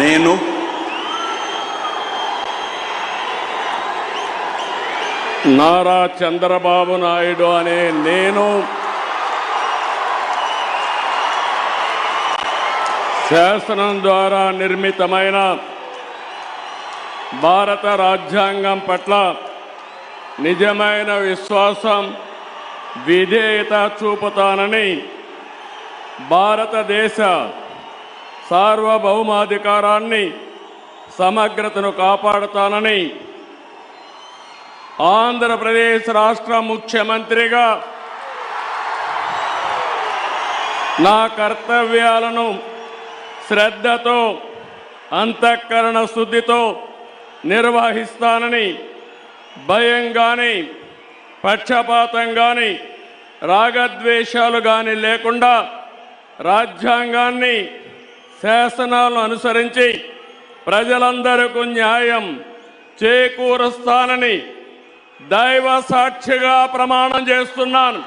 నేను నారా చంద్రబాబు నాయుడు అనే నేను శాసనం ద్వారా నిర్మితమైన భారత రాజ్యాంగం పట్ల నిజమైన విశ్వాసం విధేయత చూపుతానని భారతదేశ సార్వభౌమాధికారాన్ని సమగ్రతను కాపాడుతానని ఆంధ్రప్రదేశ్ రాష్ట్ర ముఖ్యమంత్రిగా నా కర్తవ్యాలను శ్రద్ధతో అంతఃకరణ శుద్ధితో నిర్వహిస్తానని భయం కానీ పక్షపాతం కానీ రాగద్వేషాలు కానీ లేకుండా రాజ్యాంగాన్ని శాసనాలను అనుసరించి ప్రజలందరికీ న్యాయం చేకూరుస్తానని దైవ సాక్షిగా ప్రమాణం చేస్తున్నాను.